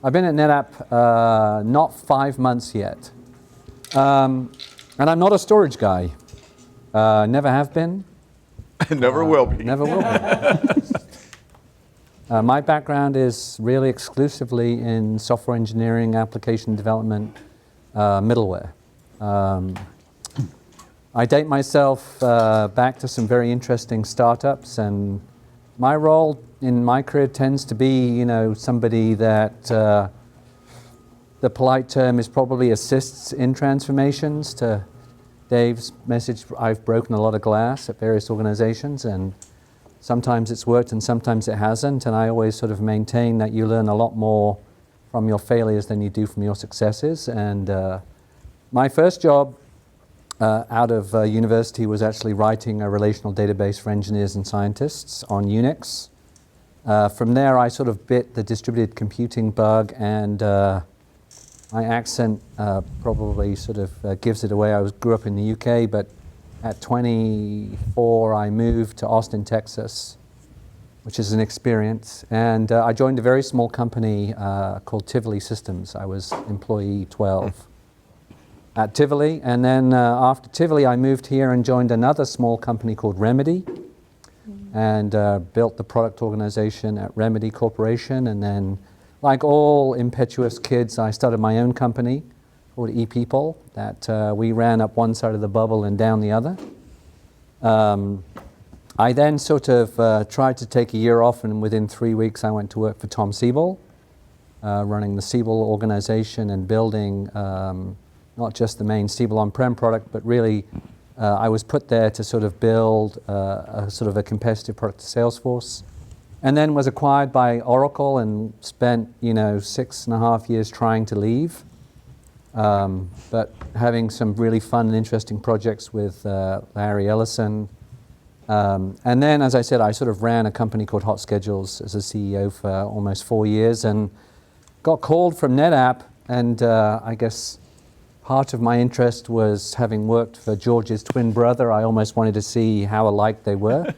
I've been at NetApp not 5 months yet. And I'm not a storage guy. Never have been. Never will be. Never will be. My background is really exclusively in software engineering, application development, middleware. I date myself back to some very interesting startups, and my role in my career tends to be, somebody that the polite term is probably assists in transformations. To Dave's message, I've broken a lot of glass at various organizations, and sometimes it's worked and sometimes it hasn't, and I always sort of maintain that you learn a lot more from your failures than you do from your successes. And my first job out of university was actually writing a relational database for engineers and scientists on Unix. From there, I sort of bit the distributed computing bug, and my accent probably sort of gives it away. I grew up in the UK, but at 24, I moved to Austin, Texas, which is an experience. And I joined a very small company called Tivoli Systems. I was employee 12 at Tivoli. And then after Tivoli, I moved here and joined another small company called Remedy, and built the product organization at Remedy Corporation. And then, like all impetuous kids, I started my own company called ePeople that we ran up one side of the bubble and down the other. I then sort of tried to take a year off, and within 3 weeks I went to work for Tom Siebel, running the Siebel organization and building not just the main Siebel on-prem product, but really I was put there to sort of build a sort of a competitive product to Salesforce, and then was acquired by Oracle and spent 6.5 years trying to leave, but having some really fun and interesting projects with Larry Ellison. And then, as I said, I sort of ran a company called Hot Schedules as a CEO for almost 4 years, and got called from NetApp, and I guess part of my interest was, having worked for George's twin brother, I almost wanted to see how alike they were.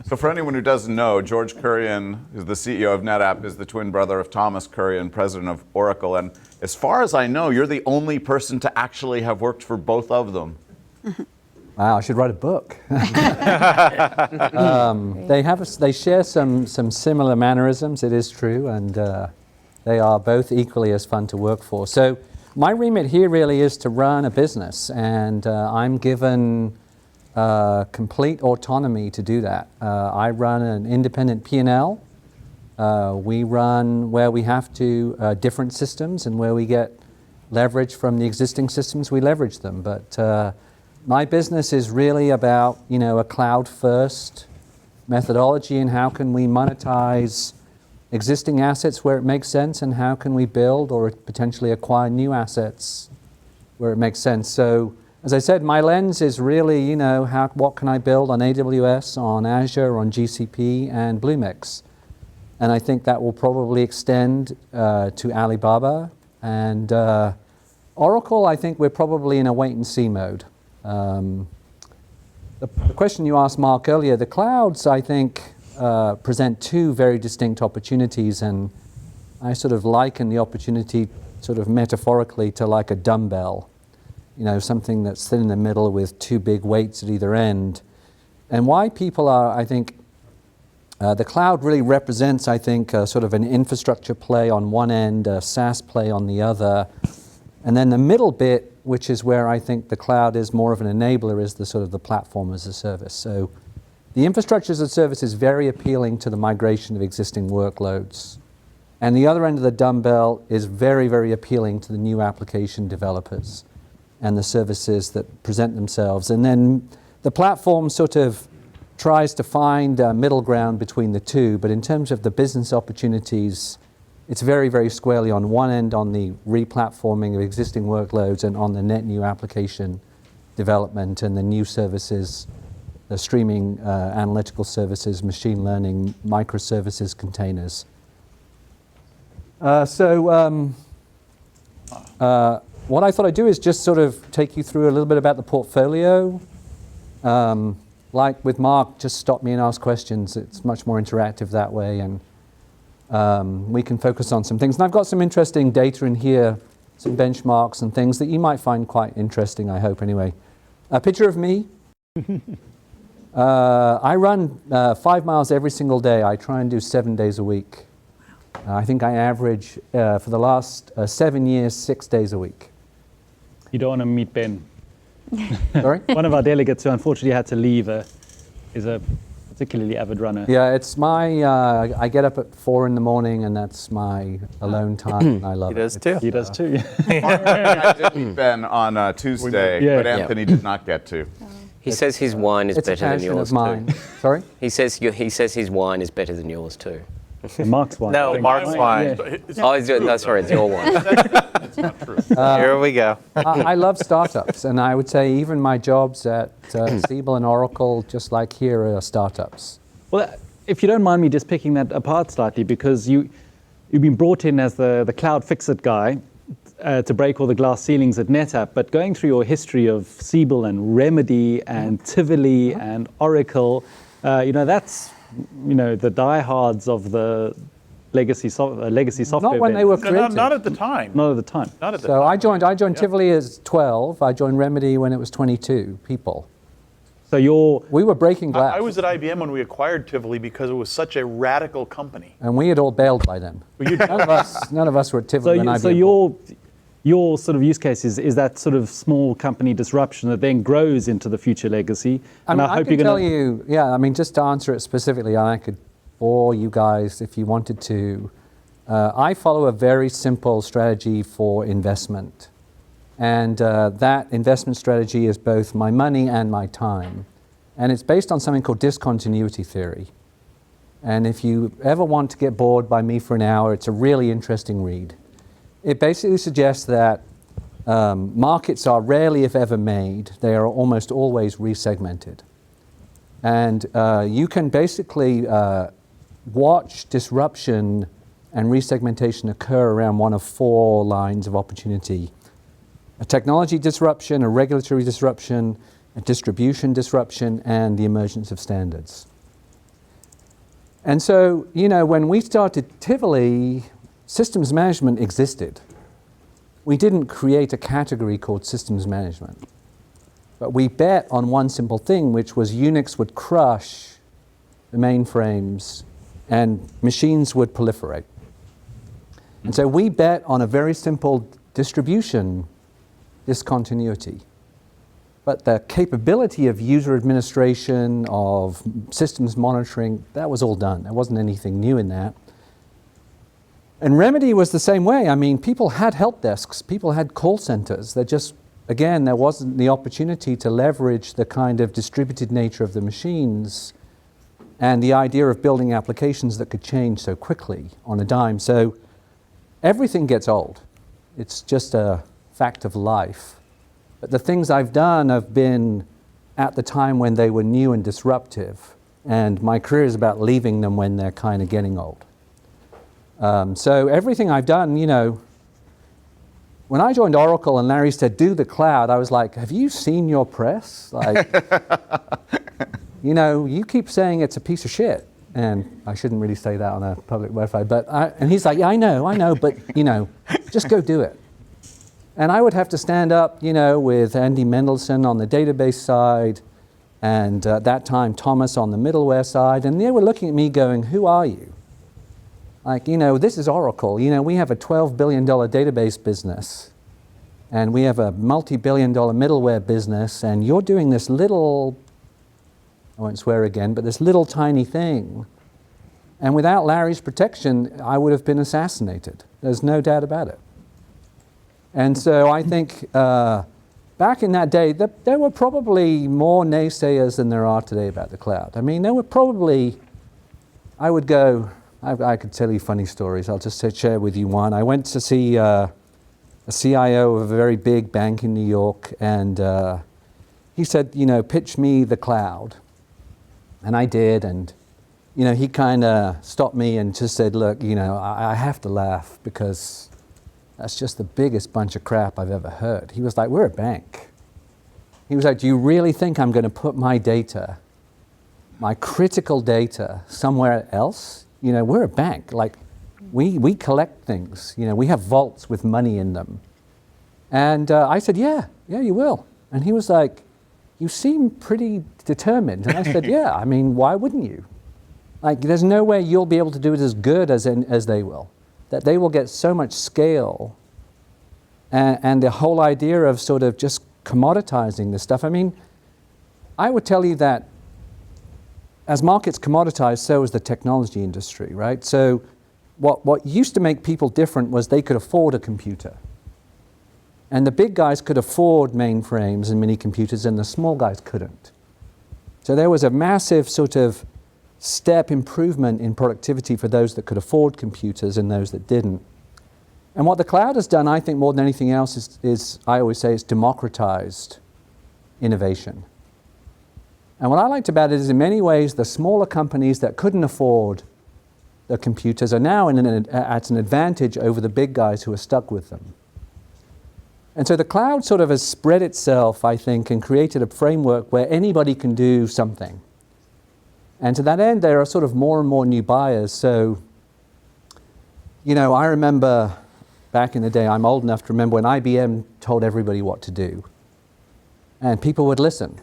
So for anyone who doesn't know, George Kurian, who's the CEO of NetApp, is the twin brother of Thomas Kurian, president of Oracle. And as far as I know, you're the only person to actually have worked for both of them. Wow, I should write a book. They share some similar mannerisms, it is true, and they are both equally as fun to work for. So my remit here really is to run a business, and I'm given complete autonomy to do that. I run an independent P&L. We run where we have to different systems, and where we get leverage from the existing systems, we leverage them. But my business is really about a cloud-first methodology, and how can we monetize existing assets where it makes sense, and how can we build or potentially acquire new assets where it makes sense. So, as I said, my lens is really, what can I build on AWS, on Azure, on GCP, and Bluemix. And I think that will probably extend to Alibaba. And Oracle, I think we're probably in a wait-and-see mode. The question you asked Mark earlier, the clouds, I think, present two very distinct opportunities, and I sort of liken the opportunity sort of metaphorically to like a dumbbell, something that's thin in the middle with two big weights at either end. And why people are, I think, the cloud really represents, I think, sort of an infrastructure play on one end, a SaaS play on the other, and then the middle bit, which is where I think the cloud is more of an enabler, is the sort of the platform as a service. So the infrastructure as a service is very appealing to the migration of existing workloads. And the other end of the dumbbell is very, very appealing to the new application developers and the services that present themselves. And then the platform sort of tries to find a middle ground between the two, but in terms of the business opportunities, it's very, very squarely on one end on the re-platforming of existing workloads, and on the net new application development and the new services, the streaming analytical services, machine learning, microservices, containers. What I thought I'd do is just sort of take you through a little bit about the portfolio. Like with Mark, just stop me and ask questions. It's much more interactive that way. And we can focus on some things. And I've got some interesting data in here, some benchmarks and things that you might find quite interesting, I hope, anyway. A picture of me. I run 5 miles every single day. I try and do 7 days a week. I think I average, for the last 7 years, 6 days a week. You don't want to meet Ben. Sorry? One of our delegates who unfortunately had to leave is a particularly avid runner. Yeah, it's my, I get up at 4 in the morning and that's my alone time and I love it. He does too. He does too. I did meet Ben on Tuesday, Yeah. but Anthony did not get to. He says his wine is It's a better than passion yours of mine. too. Sorry? He says his wine is better than yours too. Mark's wine. No, Mark's wine. Yeah. Oh, no, sorry, it's your wine. Here we go. I love startups, and I would say even my jobs at Siebel and Oracle, just like here, are startups. Well, if you don't mind me just picking that apart slightly, because you've been brought in as the cloud fix-it guy to break all the glass ceilings at NetApp, but going through your history of Siebel and Remedy and Tivoli and Oracle, that's the diehards of the legacy software. Not when they were vendors. created. Not at the time. Not at the time. Not at the So time. I joined Tivoli as 12. I joined Remedy when it was 22 people. So We were breaking glass. I was at IBM when we acquired Tivoli because it was such a radical company. And we had all bailed by then. None of us were at Tivoli when IBM. so your sort of use case is that sort of small company disruption that then grows into the future legacy. I mean, I can tell you, just to answer it specifically, and I could bore you guys if you wanted to. I follow a very simple strategy for investment. And that investment strategy is both my money and my time. And it's based on something called discontinuity theory. And if you ever want to get bored by me for an hour, it's a really interesting read. It basically suggests that markets are rarely, if ever, made. They are almost always resegmented. And you can basically watch disruption and resegmentation occur around one of 4 lines of opportunity. A technology disruption, a regulatory disruption, a distribution disruption, and the emergence of standards. And so, when we started Tivoli, systems management existed. We didn't create a category called systems management. But we bet on one simple thing, which was Unix would crush the mainframes and machines would proliferate. And so we bet on a very simple distribution discontinuity. But the capability of user administration, of systems monitoring, that was all done. There wasn't anything new in that. And Remedy was the same way. I mean, people had help desks, people had call centers. There wasn't the opportunity to leverage the kind of distributed nature of the machines and the idea of building applications that could change so quickly on a dime. So everything gets old. It's just a fact of life. But the things I've done have been at the time when they were new and disruptive. And my career is about leaving them when they're kind of getting old. So everything I've done, when I joined Oracle and Larry said, do the cloud, I was like, have you seen your press? Like, you keep saying it's a piece of shit. And I shouldn't really say that on a public website. And he's like, yeah, I know, but, just go do it. And I would have to stand up, with Andy Mendelsohn on the database side, and at that time, Thomas on the middleware side. And they were looking at me going, who are you? Like, this is Oracle. We have a $12 billion database business. And we have a multi-billion-dollar middleware business. And you're doing this little, I won't swear again, but this little tiny thing. And without Larry's protection, I would have been assassinated. There's no doubt about it. And so I think back in that day, there were probably more naysayers than there are today about the cloud. I mean, there were probably, I could tell you funny stories. I'll just share with you one. I went to see a CIO of a very big bank in New York, and he said, pitch me the cloud. And I did, and he kind of stopped me and just said, look, I have to laugh because that's just the biggest bunch of crap I've ever heard. He was like, we're a bank. He was like, do you really think I'm going to put my data, my critical data, somewhere else? We're a bank. Like, we collect things. You know, we have vaults with money in them. And I said, yeah, you will. And he was like, you seem pretty determined. And I said, yeah, I mean, why wouldn't you? Like, there's no way you'll be able to do it as good as they will. That they will get so much scale. And the whole idea of sort of just commoditizing this stuff. I mean, I would tell you that as markets commoditize, so is the technology industry, right? So what used to make people different was they could afford a computer. And the big guys could afford mainframes and mini computers, and the small guys couldn't. So there was a massive sort of step improvement in productivity for those that could afford computers and those that didn't. And what the cloud has done, I think, more than anything else is I always say, it's democratized innovation. And what I liked about it is, in many ways, the smaller companies that couldn't afford the computers are now at an advantage over the big guys who are stuck with them. And so the cloud sort of has spread itself, I think, and created a framework where anybody can do something. And to that end, there are sort of more and more new buyers. So, you know, I remember back in the day, I'm old enough to remember when IBM told everybody what to do. And people would listen.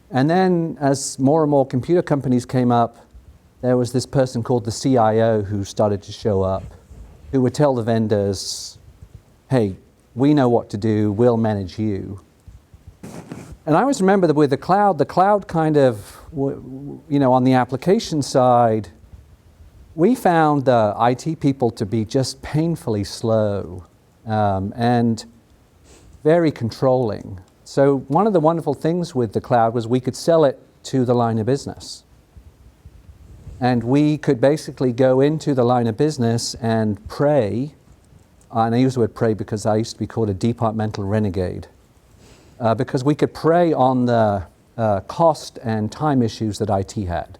And then as more and more computer companies came up, there was this person called the CIO who started to show up, who would tell the vendors, hey, we know what to do, we'll manage you. And I always remember that with the cloud kind of, you know, on the application side, we found the IT people to be just painfully slow and very controlling. So one of the wonderful things with the cloud was we could sell it to the line of business. And we could basically go into the line of business and pray, and I use the word pray because I used to be called a departmental renegade, because we could prey on the cost and time issues that IT had.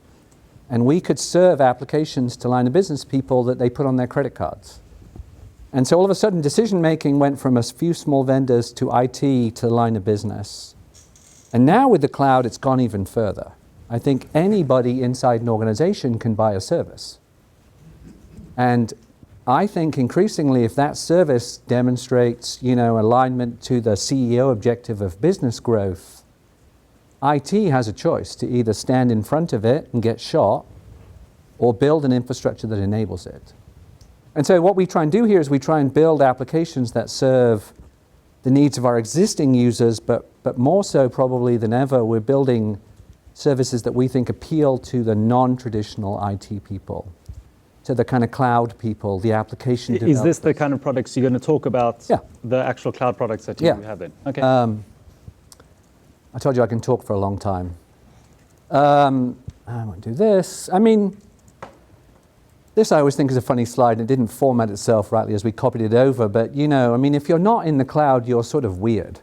And we could serve applications to line of business people that they put on their credit cards. And so all of a sudden, decision making went from a few small vendors to IT to the line of business. And now with the cloud, it's gone even further. I think anybody inside an organization can buy a service. And I think increasingly, if that service demonstrates, you know, alignment to the CEO objective of business growth, IT has a choice to either stand in front of it and get shot, or build an infrastructure that enables it. And so what we try and do here is we try and build applications that serve the needs of our existing users, but more so probably than ever, we're building services that we think appeal to the non-traditional IT people, to the kind of cloud people, the application developers. Is this the kind of products you're going to talk about? Yeah. The actual cloud products that you have then? Okay. I told you I can talk for a long time. I won't do this. I mean, this I always think is a funny slide, and it didn't format itself rightly as we copied it over, but you know, I mean, if you're not in the cloud, you're sort of weird.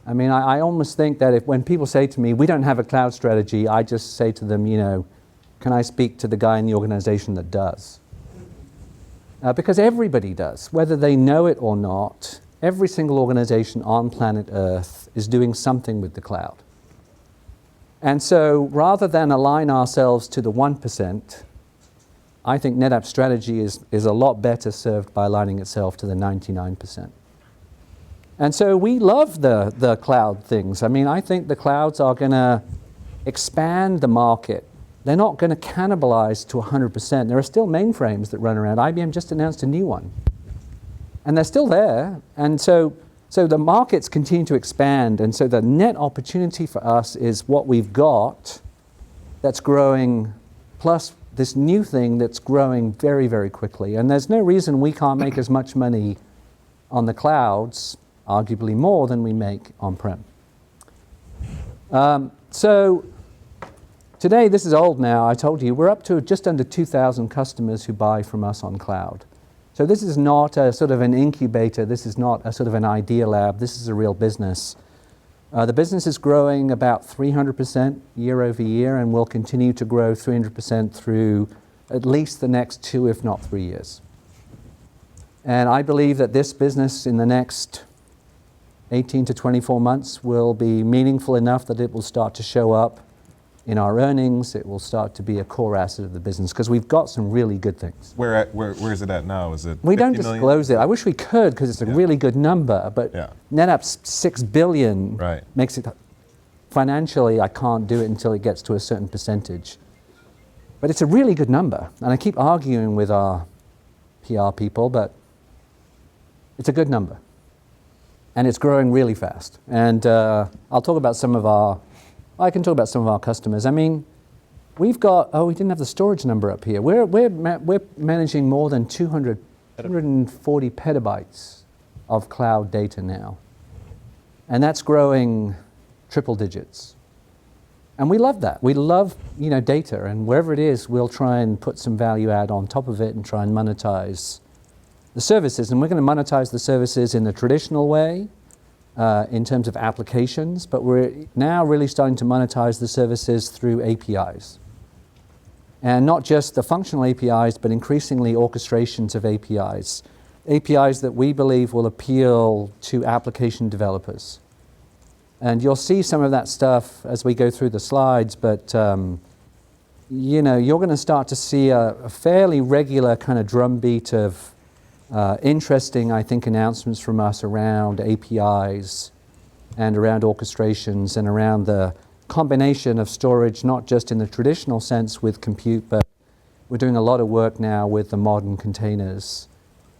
I mean, I almost think that when people say to me, we don't have a cloud strategy, I just say to them, you know, can I speak to the guy in the organization that does? Because everybody does, whether they know it or not. Every single organization on planet Earth is doing something with the cloud. And so rather than align ourselves to the 1%, I think NetApp's strategy is a lot better served by aligning itself to the 99%. And so we love the cloud things. I mean, I think the clouds are going to expand the market. They're not going to cannibalize to 100%. There are still mainframes that run around. IBM just announced a new one. And they're still there. And so the markets continue to expand. And so the net opportunity for us is what we've got that's growing, plus this new thing that's growing very, very quickly. And there's no reason we can't make as much money on the clouds, arguably more than we make on-prem. So today, this is old now, I told you, we're up to just under 2,000 customers who buy from us on cloud. So this is not a sort of an incubator, this is not a sort of an idea lab, this is a real business. The business is growing about 300% year over year, and will continue to grow 300% through at least the next 2, if not 3 years. And I believe that this business in the next 18 to 24 months will be meaningful enough that it will start to show up in our earnings. It will start to be a core asset of the business because we've got some really good things. Where is it at now? Is it We don't 50 million? disclose it. I wish we could because it's a really good number, but Yeah. NetApp's $6 billion Right. makes it, financially, I can't do it until it gets to a certain percentage. But it's a really good number, and I keep arguing with our PR people, but it's a good number. And it's growing really fast. And I can talk about some of our customers. I mean, we've got, we didn't have the storage number up here. We're managing more than 240 petabytes of cloud data now. And that's growing triple digits. And we love that. We love, data, and wherever it is, we'll try and put some value add on top of it and try and monetize the services. And we're going to monetize the services in the traditional way, in terms of applications, but we're now really starting to monetize the services through APIs. And not just the functional APIs, but increasingly orchestrations of APIs. APIs that we believe will appeal to application developers. And you'll see some of that stuff as we go through the slides, but you're going to start to see a fairly regular kind of drumbeat of interesting, I think, announcements from us around APIs and around orchestrations and around the combination of storage, not just in the traditional sense with compute, but we're doing a lot of work now with the modern containers.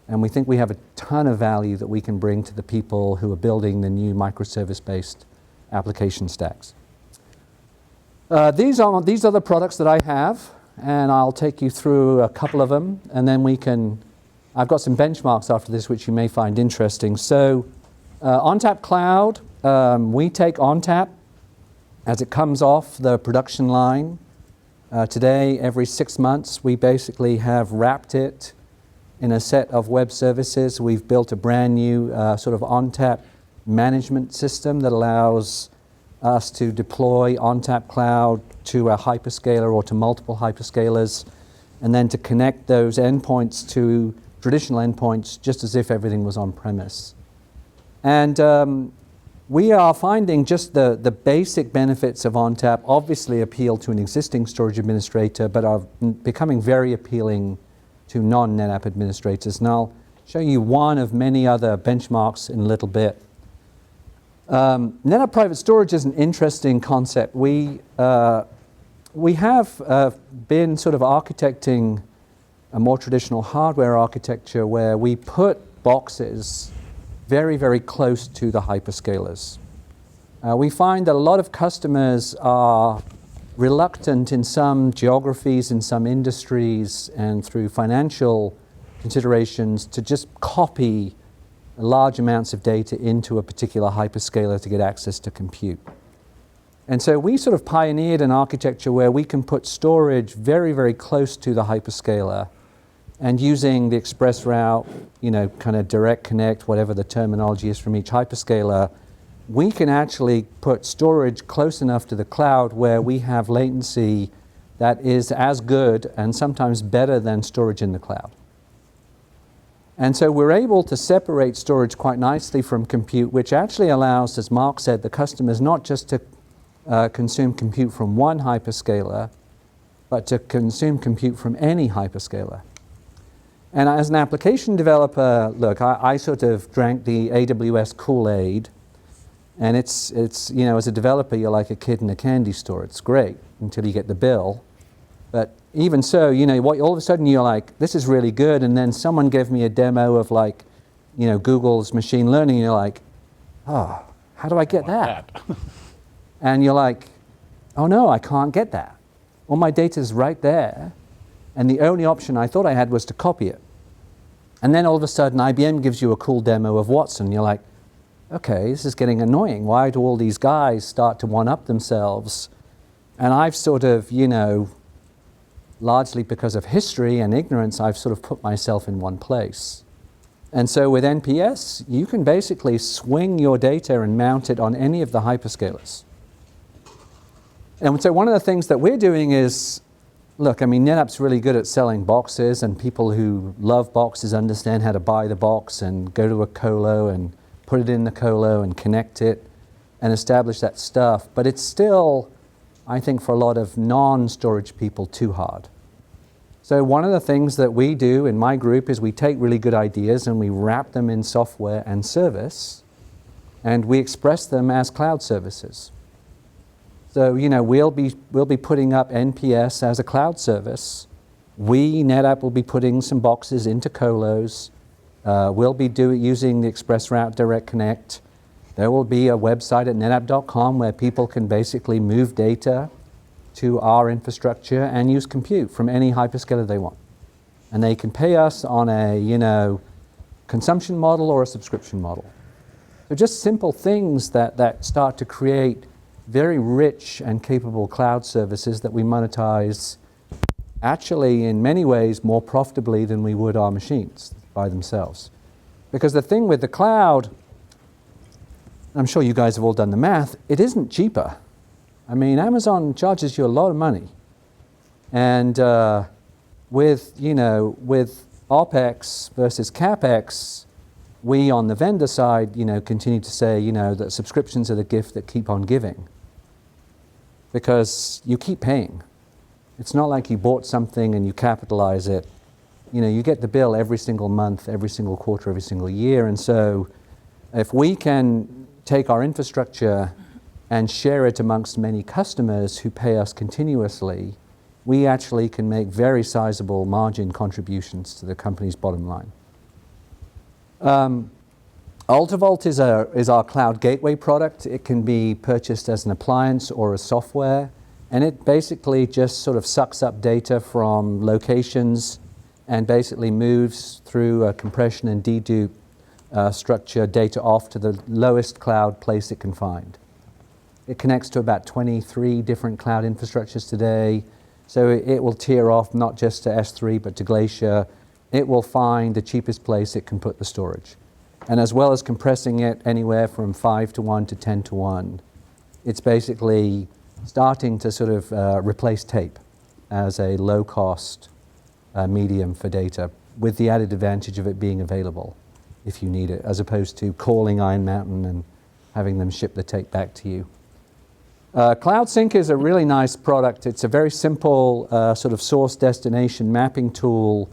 And we think we have a ton of value that we can bring to the people who are building the new microservice-based application stacks. These are the products that I have, and I'll take you through a couple of them, and then I've got some benchmarks after this which you may find interesting. So ONTAP Cloud, we take ONTAP as it comes off the production line. Today, every 6 months, we basically have wrapped it in a set of web services. We've built a brand new sort of ONTAP management system that allows us to deploy ONTAP Cloud to a hyperscaler or to multiple hyperscalers, and then to connect those endpoints to traditional endpoints just as if everything was on premise. And we are finding just the basic benefits of ONTAP obviously appeal to an existing storage administrator, but are becoming very appealing to non-NetApp administrators. And I'll show you one of many other benchmarks in a little bit. NetApp Private Storage is an interesting concept. We have been sort of architecting a more traditional hardware architecture where we put boxes very, very close to the hyperscalers. We find that a lot of customers are reluctant in some geographies, in some industries, and through financial considerations to just copy large amounts of data into a particular hyperscaler to get access to compute. And so we sort of pioneered an architecture where we can put storage very, very close to the hyperscaler, and using the express route, kind of direct connect, whatever the terminology is from each hyperscaler, we can actually put storage close enough to the cloud where we have latency that is as good and sometimes better than storage in the cloud. And so we're able to separate storage quite nicely from compute, which actually allows, as Mark said, the customers not just to consume compute from one hyperscaler, but to consume compute from any hyperscaler. And as an application developer, look, I sort of drank the AWS Kool-Aid, and it's as a developer, you're like a kid in a candy store. It's great until you get the bill. But even so, all of a sudden you're like, this is really good, and then someone gave me a demo of Google's machine learning, and you're like, oh, how do I get that? And you're like, oh no, I can't get that. All my data's right there, and the only option I thought I had was to copy it. And then all of a sudden IBM gives you a cool demo of Watson. You're like, okay, this is getting annoying. Why do all these guys start to one-up themselves? And I've sort of, largely because of history and ignorance, I've sort of put myself in one place. And so with NPS, you can basically swing your data and mount it on any of the hyperscalers. And so one of the things that we're doing is, look, NetApp's really good at selling boxes, and people who love boxes understand how to buy the box and go to a colo and put it in the colo and connect it and establish that stuff. But it's still I think for a lot of non-storage people, too hard. So one of the things that we do in my group is we take really good ideas and we wrap them in software and service, and we express them as cloud services. So, we'll be putting up NPS as a cloud service. NetApp will be putting some boxes into colos. We'll be using the ExpressRoute Direct Connect. There will be a website at netapp.com where people can basically move data to our infrastructure and use compute from any hyperscaler they want. And they can pay us on a, consumption model or a subscription model. So just simple things that start to create very rich and capable cloud services that we monetize actually in many ways more profitably than we would our machines by themselves. Because the thing with the cloud, I'm sure you guys have all done the math, it isn't cheaper. I mean, Amazon charges you a lot of money. And with OpEx versus CapEx, we on the vendor side, continue to say, that subscriptions are the gift that keep on giving. Because you keep paying. It's not like you bought something and you capitalize it. You get the bill every single month, every single quarter, every single year. And so if we can take our infrastructure and share it amongst many customers who pay us continuously, we actually can make very sizable margin contributions to the company's bottom line. AltaVault is our cloud gateway product. It can be purchased as an appliance or a software, and it basically just sort of sucks up data from locations and basically moves through a compression and dedupe structure data off to the lowest cloud place it can find. It connects to about 23 different cloud infrastructures today, so it will tier off not just to S3 but to Glacier. It will find the cheapest place it can put the storage. And as well as compressing it anywhere from 5-to-1 to 10-to-1, it's basically starting to sort of replace tape as a low-cost medium for data, with the added advantage of it being available if you need it, as opposed to calling Iron Mountain and having them ship the tape back to you. Cloud Sync is a really nice product. It's a very simple sort of source destination mapping tool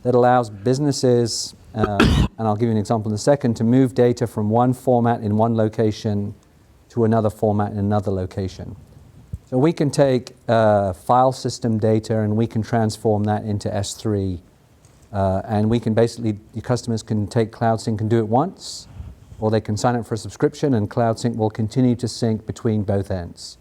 that allows businesses, and I'll give you an example in a second, to move data from one format in one location to another format in another location. So we can take file system data and we can transform that into S3. And we can basically, your customers can take Cloud Sync and do it once, or they can sign up for a subscription and Cloud Sync will continue to sync between both ends.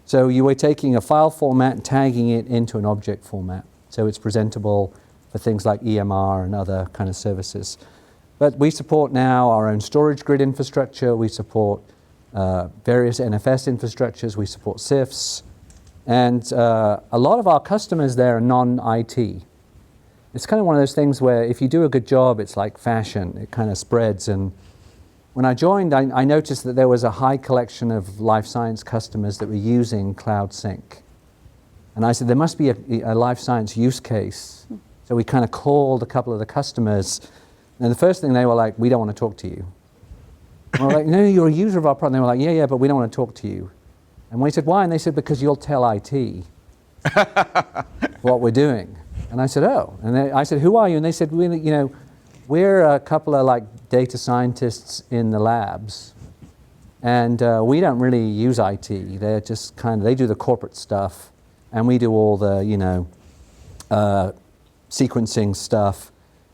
So you are taking a file format and tagging it into an object format. So it's presentable for things like EMR and other kind of services. But we support now our own storage grid infrastructure. We support various NFS infrastructures. We support CIFS. And a lot of our customers there are non-IT. It's kind of one of those things where if you do a good job, it's like fashion. It kind of spreads. And when I joined, I noticed that there was a high collection of life science customers that were using Cloud Sync. And I said, there must be a life science use case. So we kind of called a couple of the customers. And the first thing they were like, we don't want to talk to you. And we're like, no, you're a user of our product. And they were like, yeah, but we don't want to talk to you. And we said, why? And they said, because you'll tell IT what we're doing. And I said, oh. And I said, who are you? And they said, we're a couple of like data scientists in the labs. And we don't really use IT. They're just they do the corporate stuff. And we do all the, sequencing stuff.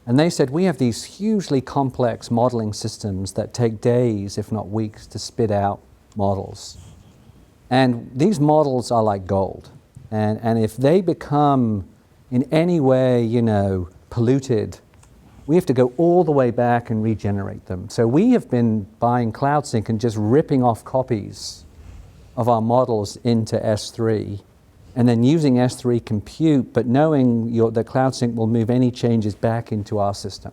And they said, we have these hugely complex modeling systems that take days, if not weeks, to spit out models. And these models are like gold. And if they become in any way, polluted, we have to go all the way back and regenerate them. So we have been buying Cloud Sync and just ripping off copies of our models into S3, and then using S3 compute, but knowing that Cloud Sync will move any changes back into our system.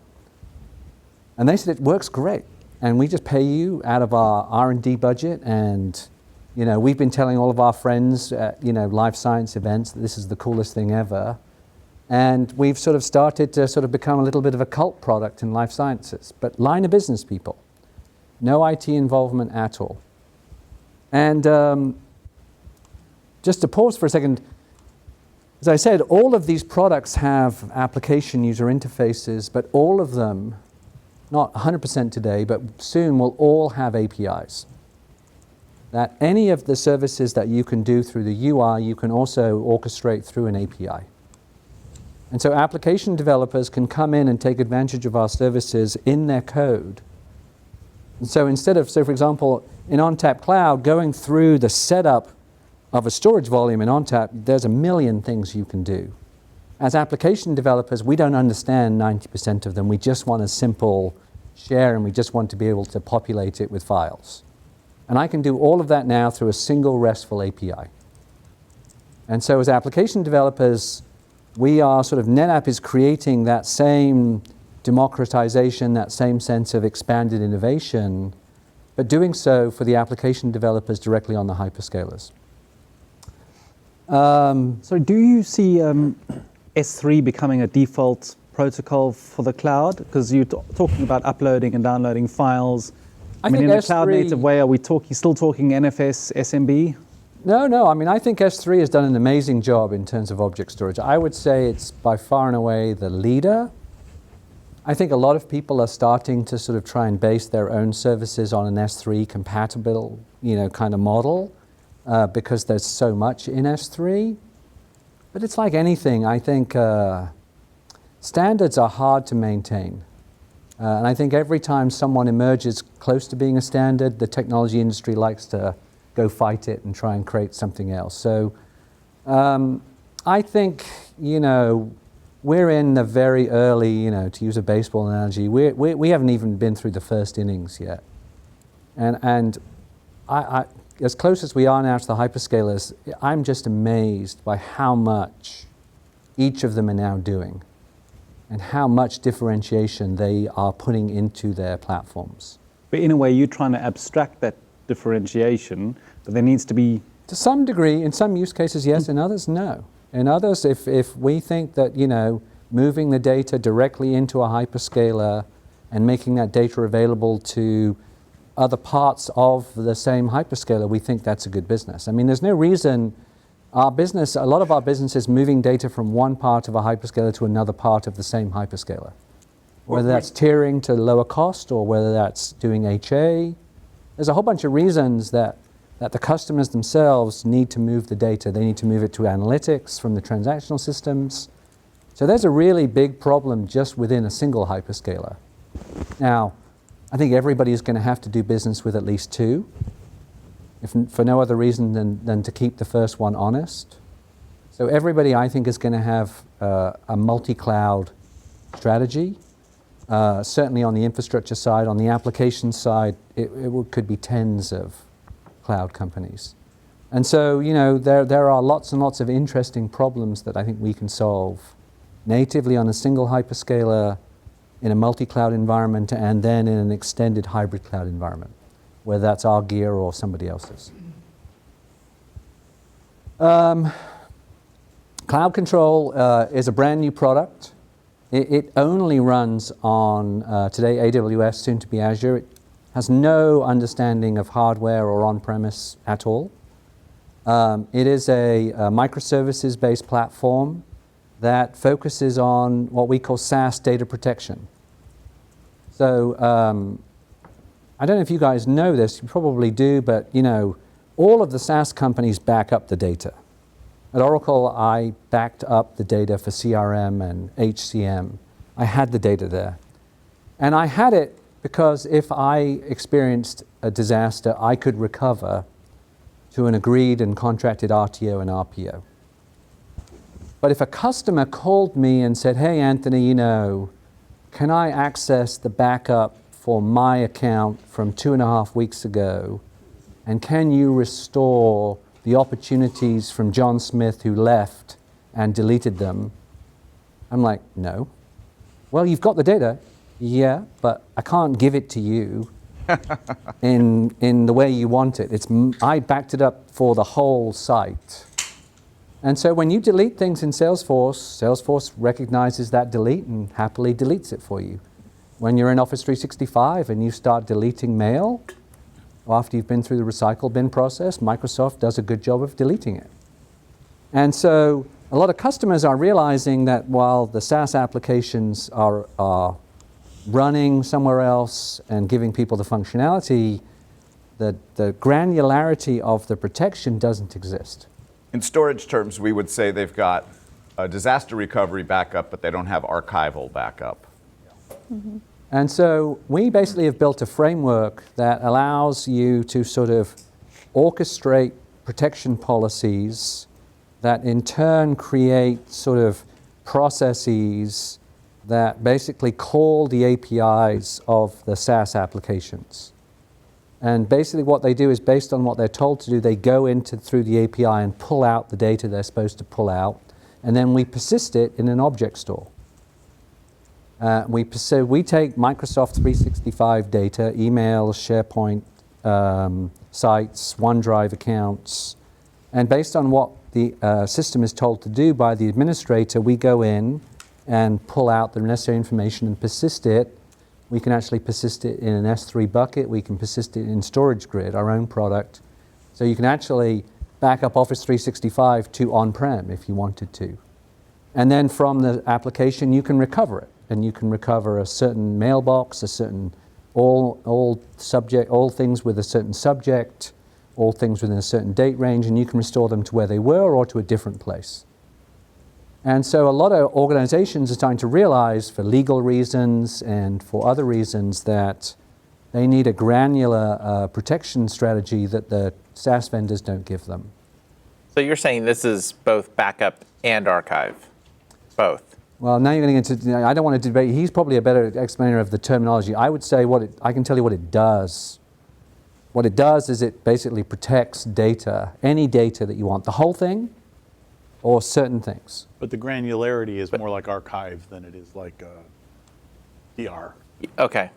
And they said, it works great. And we just pay you out of our R&D budget. And we've been telling all of our friends at life science events that this is the coolest thing ever. And we've sort of started to sort of become a little bit of a cult product in life sciences, but line of business people. No IT involvement at all. And just to pause for a second, as I said, all of these products have application user interfaces, but all of them, not 100% today, but soon will all have APIs. That any of the services that you can do through the UI, you can also orchestrate through an API. And so application developers can come in and take advantage of our services in their code. And so instead of, so for example, in ONTAP Cloud, going through the setup of a storage volume in ONTAP, there's a million things you can do. As application developers, we don't understand 90% of them. We just want a simple share, and we just want to be able to populate it with files. And I can do all of that now through a single RESTful API. And so as application developers, we are sort of, NetApp is creating that same democratization, that same sense of expanded innovation, but doing so for the application developers directly on the hyperscalers. So do you see S3 becoming a default protocol for the cloud? Because you're talking about uploading and downloading files. I mean, in the cloud native way, are we still talking NFS, SMB? No. I mean, I think S3 has done an amazing job in terms of object storage. I would say it's by far and away the leader. I think a lot of people are starting to sort of try and base their own services on an S3 compatible, kind of model because there's so much in S3. But it's like anything. I think standards are hard to maintain. And I think every time someone emerges close to being a standard, the technology industry likes to go fight it and try and create something else. So I think, we're in the very early, to use a baseball analogy, we haven't even been through the first innings yet. And I, as close as we are now to the hyperscalers, I'm just amazed by how much each of them are now doing, and how much differentiation they are putting into their platforms. But in a way, you're trying to abstract that differentiation, but there needs to be... To some degree, in some use cases, yes, in others, no. In others, if we think that, moving the data directly into a hyperscaler and making that data available to other parts of the same hyperscaler, we think that's a good business. I mean, there's no reason a lot of our business is moving data from one part of a hyperscaler to another part of the same hyperscaler. Whether that's tiering to lower cost or whether that's doing HA. There's a whole bunch of reasons that the customers themselves need to move the data. They need to move it to analytics from the transactional systems. So there's a really big problem just within a single hyperscaler. Now, I think everybody's going to have to do business with at least two, if for no other reason than to keep the first one honest. So everybody, I think, is going to have a multi-cloud strategy. Certainly on the infrastructure side, on the application side, it could be tens of cloud companies. And so, there are lots and lots of interesting problems that I think we can solve natively on a single hyperscaler, in a multi-cloud environment, and then in an extended hybrid cloud environment, whether that's our gear or somebody else's. Cloud Control is a brand new product. It only runs on, today, AWS, soon to be Azure. It has no understanding of hardware or on-premise at all. It is a microservices-based platform that focuses on what we call SaaS data protection. So I don't know if you guys know this, you probably do, but all of the SaaS companies back up the data. At Oracle, I backed up the data for CRM and HCM. I had the data there. And I had it because if I experienced a disaster, I could recover to an agreed and contracted RTO and RPO. But if a customer called me and said, hey, Anthony, can I access the backup for my account from 2.5 weeks ago? And can you restore the opportunities from John Smith who left and deleted them? I'm like, no. Well, you've got the data. Yeah, but I can't give it to you in the way you want it. I backed it up for the whole site. And so when you delete things in Salesforce recognizes that delete and happily deletes it for you. When you're in Office 365 and you start deleting mail, after you've been through the recycle bin process, Microsoft does a good job of deleting it. And so a lot of customers are realizing that while the SaaS applications are running somewhere else and giving people the functionality, the granularity of the protection doesn't exist. In storage terms, we would say they've got a disaster recovery backup, but they don't have archival backup. Mm-hmm. And so we basically have built a framework that allows you to sort of orchestrate protection policies that in turn create sort of processes that basically call the APIs of the SaaS applications. And basically what they do is based on what they're told to do, they go through the API and pull out the data they're supposed to pull out, and then we persist it in an object store. We take Microsoft 365 data, emails, SharePoint sites, OneDrive accounts, and based on what the system is told to do by the administrator, we go in and pull out the necessary information and persist it. We can actually persist it in an S3 bucket. We can persist it in Storage Grid, our own product. So you can actually back up Office 365 to on-prem if you wanted to. And then from the application, you can recover it. And you can recover a certain mailbox, a certain all things with a certain subject, all things within a certain date range, and you can restore them to where they were or to a different place. And so a lot of organizations are starting to realize, for legal reasons and for other reasons, that they need a granular protection strategy that the SaaS vendors don't give them. So you're saying this is both backup and archive? Both? Well, now you're going to get into, I don't want to debate. He's probably a better explainer of the terminology. I would say I can tell you what it does. What it does is it basically protects data, any data that you want, the whole thing or certain things. But the granularity is more like archive than it is like DR. Okay.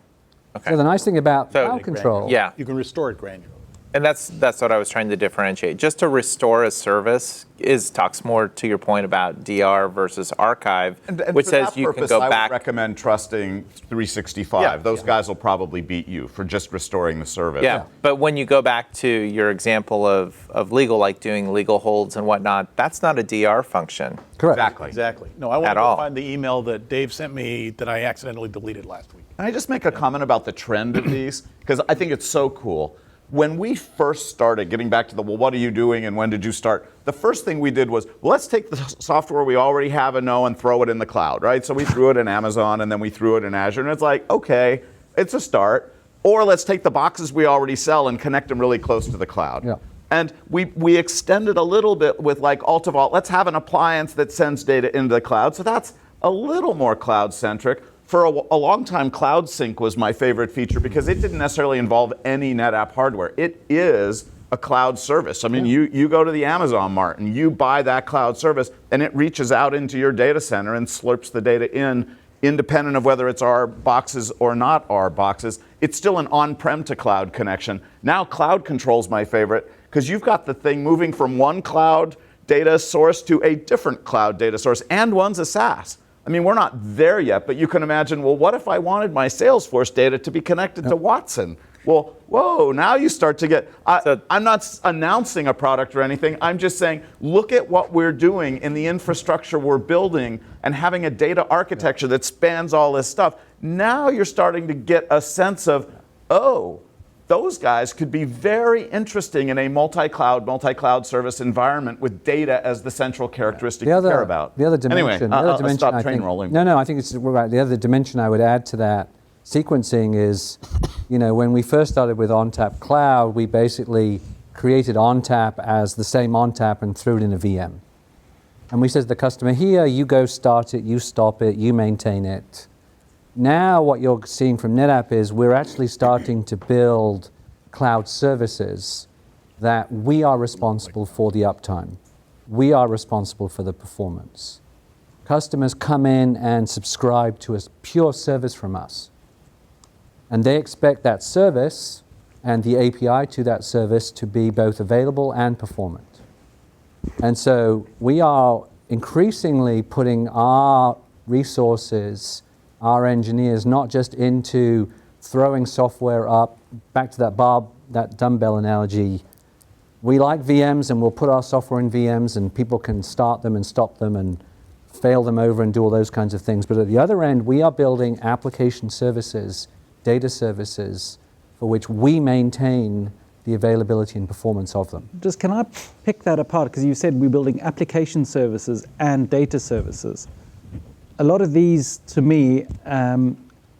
So the nice thing about So- cloud control, Yeah. You can restore it granularly. And that's what I was trying to differentiate. Just to restore a service talks more to your point about DR versus archive, And which for says that you purpose, can go I back. would recommend trusting 365. Yeah, Those guys will probably beat you for just restoring the service. Yeah, but when you go back to your example of legal, like doing legal holds and whatnot, that's not a DR function. correct. Exactly. No, I want At to all. find the email that Dave sent me that I accidentally deleted last week. Can I just make a comment about the trend of these? Because I think it's so cool. When we first started, getting back to the, well, what are you doing and when did you start? The first thing we did was, well, let's take the software we already have and know and throw it in the cloud, right? So we threw it in Amazon and then we threw it in Azure. And it's like, okay, it's a start. Or let's take the boxes we already sell and connect them really close to the cloud. Yeah. And we extended a little bit with like AltaVault. Let's have an appliance that sends data into the cloud. So that's a little more cloud-centric. For a long time, Cloud Sync was my favorite feature because it didn't necessarily involve any NetApp hardware. It is a cloud service. I mean, you go to the Amazon Mart and you buy that cloud service and it reaches out into your data center and slurps the data in, independent of whether it's our boxes or not our boxes. It's still an on-prem to cloud connection. Now Cloud Control's my favorite because you've got the thing moving from one cloud data source to a different cloud data source, and one's a SaaS. I mean, we're not there yet, but you can imagine, well, what if I wanted my Salesforce data to be connected to Watson? Well, whoa, now you start to get, I'm not announcing a product or anything. I'm just saying, look at what we're doing in the infrastructure we're building and having a data architecture that spans all this stuff. Now you're starting to get a sense of, oh, those guys could be very interesting in a multi-cloud service environment with data as the central characteristic you care about. The other dimension, Anyway, the other dimension stop I train think, rolling. No, I think it's right. The other dimension I would add to that sequencing is, when we first started with ONTAP Cloud, we basically created ONTAP as the same ONTAP and threw it in a VM. And we said to the customer, here, you go start it, you stop it, you maintain it. Now what you're seeing from NetApp is we're actually starting to build cloud services that we are responsible for the uptime. We are responsible for the performance. Customers come in and subscribe to a pure service from us. And they expect that service and the API to that service to be both available and performant. And so we are increasingly putting our resources, our engineers, not just into throwing software up, back to that dumbbell analogy, we like VMs and we'll put our software in VMs and people can start them and stop them and fail them over and do all those kinds of things. But at the other end, we are building application services, data services, for which we maintain the availability and performance of them. Just can I pick that apart? Because you said we're building application services and data services. A lot of these, to me,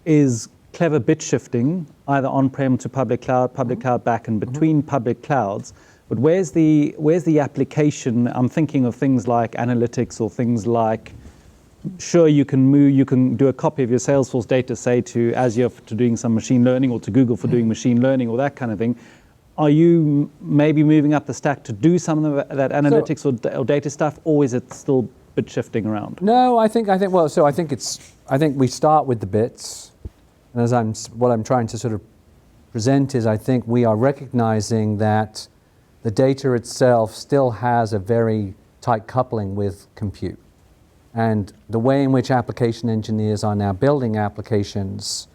is clever bit shifting, either on-prem to public cloud back and between public clouds. But where's the application? I'm thinking of things like analytics or things like, sure, you can do a copy of your Salesforce data, say to Azure for doing some machine learning or to Google for doing machine learning or that kind of thing. Are you maybe moving up the stack to do some of that analytics or data stuff, or is it still bit shifting around? No, I think we start with the bits, and what I'm trying to sort of present is I think we are recognizing that the data itself still has a very tight coupling with compute. And the way in which application engineers are now building applications,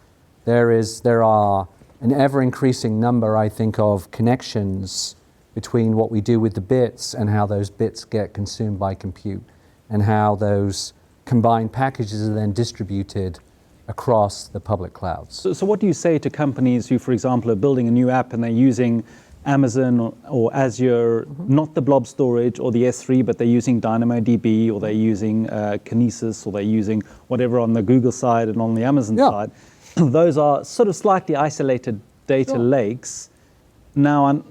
there are an ever-increasing number, I think, of connections between what we do with the bits and how those bits get consumed by compute, and how those combined packages are then distributed across the public clouds. So what do you say to companies who, for example, are building a new app and they're using Amazon or Azure, not the blob storage or the S3, but they're using DynamoDB or they're using Kinesis or they're using whatever on the Google side and on the Amazon side. Those are sort of slightly isolated data lakes. Now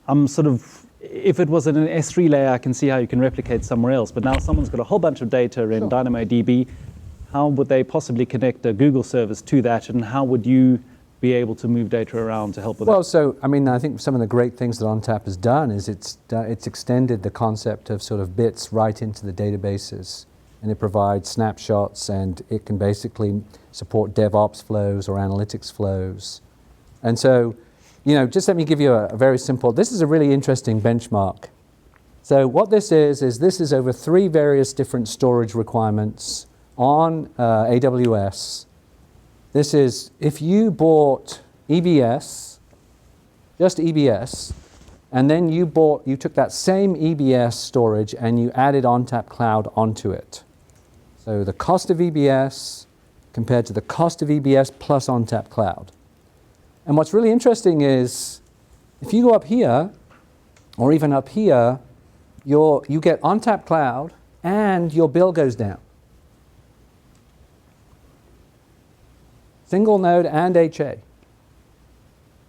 I'm sort of, if it was in an S3 layer, I can see how you can replicate somewhere else. But now someone's got a whole bunch of data in DynamoDB. How would they possibly connect a Google service to that, and how would you be able to move data around to help with that? Well, so, I mean, I think some of the great things that ONTAP has done is it's extended the concept of sort of bits right into the databases, and it provides snapshots, and it can basically support DevOps flows or analytics flows. And so, just let me give you a very simple, this is a really interesting benchmark. So what this is over 3 various different storage requirements on AWS. This is, if you bought EBS, just EBS, and then you took that same EBS storage and you added ONTAP Cloud onto it. So the cost of EBS compared to the cost of EBS plus ONTAP Cloud. And what's really interesting is, if you go up here, or even up here, you get ONTAP Cloud and your bill goes down. Single node and HA.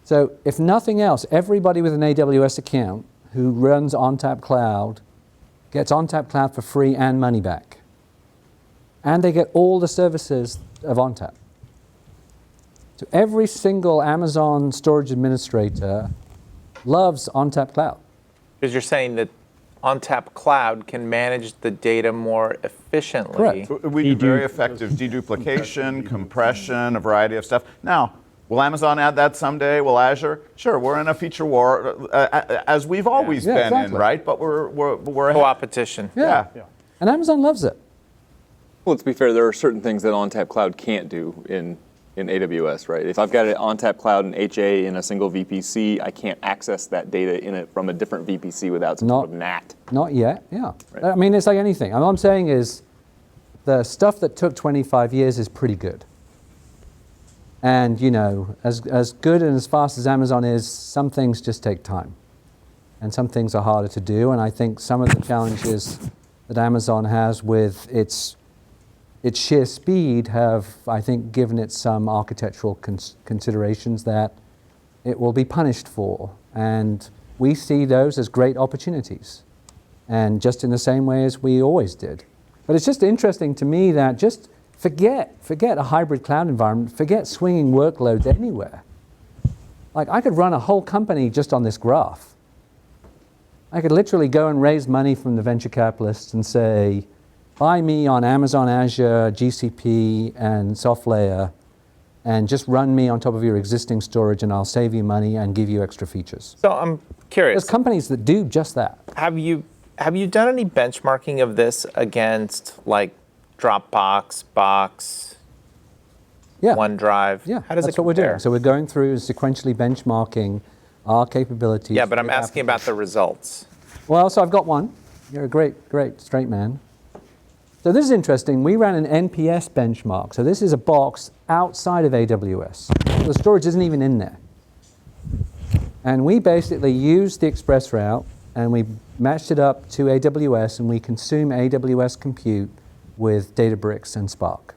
So if nothing else, everybody with an AWS account who runs ONTAP Cloud gets ONTAP Cloud for free and money back. And they get all the services of ONTAP. So every single Amazon storage administrator loves ONTAP Cloud. Because you're saying that ONTAP Cloud can manage the data more efficiently. Correct. We do very effective deduplication, compression, a variety of stuff. Now, will Amazon add that someday? Will Azure? Sure, we're in a feature war, as we've always been exactly. in, right? But we're ahead. Co-opetition. Yeah. And Amazon loves it. Well, to be fair, there are certain things that ONTAP Cloud can't do in AWS, right? If I've got an ONTAP Cloud and HA in a single VPC, I can't access that data in it from a different VPC without some sort of NAT. Not yet, yeah. Right. I mean, it's like anything. All I'm saying is the stuff that took 25 years is pretty good. And, as good and as fast as Amazon is, some things just take time. And some things are harder to do. And I think some of the challenges that Amazon has with its sheer speed have, I think, given it some architectural considerations that it will be punished for. And we see those as great opportunities, and just in the same way as we always did. But it's just interesting to me that just forget a hybrid cloud environment, forget swinging workloads anywhere. Like, I could run a whole company just on this graph. I could literally go and raise money from the venture capitalists and say, buy me on Amazon, Azure, GCP, and SoftLayer, and just run me on top of your existing storage, and I'll save you money and give you extra features. So I'm curious. There's companies that do just that. Have you done any benchmarking of this against like Dropbox, Box, Yeah. OneDrive? Yeah, How does that's it what we're compare? doing. So we're going through sequentially benchmarking our capabilities. Yeah, but I'm with asking about the results. Well, so I've got one. You're a great straight man. So this is interesting. We ran an NPS benchmark. So this is a box outside of AWS. The storage isn't even in there. And we basically used the express route and we matched it up to AWS and we consume AWS compute with Databricks and Spark.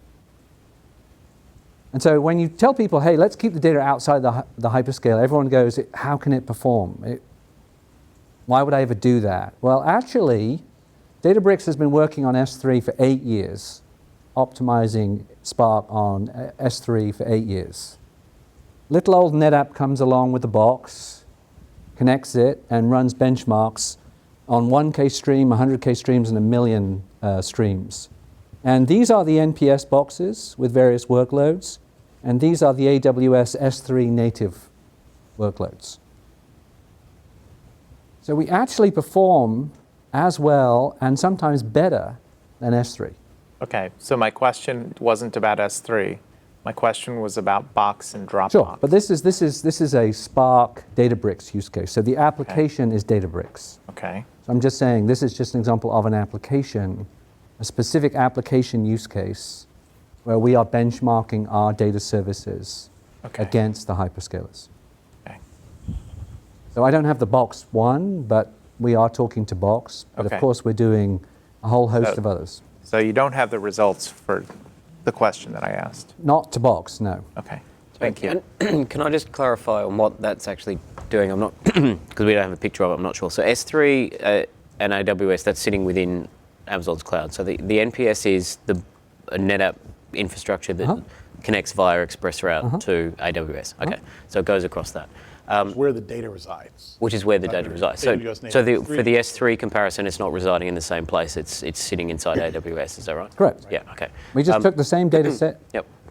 And so when you tell people, hey, let's keep the data outside the hyperscale, everyone goes, how can it perform? Why would I ever do that? Well, actually, Databricks has been working on S3 for 8 years, optimizing Spark on S3 for 8 years. Little old NetApp comes along with the box, connects it, and runs benchmarks on 1K stream, 100K streams, and 1 million streams. And these are the NPS boxes with various workloads, and these are the AWS S3 native workloads. So we actually perform as well and sometimes better than S3. Okay, so my question wasn't about S3. My question was about Box and Dropbox. Sure, but this is a Spark Databricks use case. So the application is Databricks. Okay. So I'm just saying this is just an example of an application, a specific application use case where we are benchmarking our data services against the hyperscalers. Okay. So I don't have the box one, but we are talking to box. But of course, we're doing a whole host of others. So you don't have the results for the question that I asked? Not to box, no. Okay. Thank you. Can I just clarify on what that's actually doing? I'm not, because we don't have a picture of it, I'm not sure. So S3 and AWS, that's sitting within Amazon's cloud. So the NPS is the NetApp infrastructure that connects via ExpressRoute to AWS. Okay, so it goes across that. Where the data resides. Which is where the data resides. So for the S3 comparison, it's not residing in the same place. It's sitting inside AWS. Is that right? Correct. Yeah. Okay. We just took the same data set,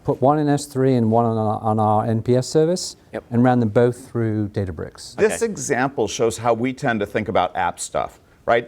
put one in S3 and one on our NPS service, and ran them both through Databricks. This example shows how we tend to think about app stuff, right?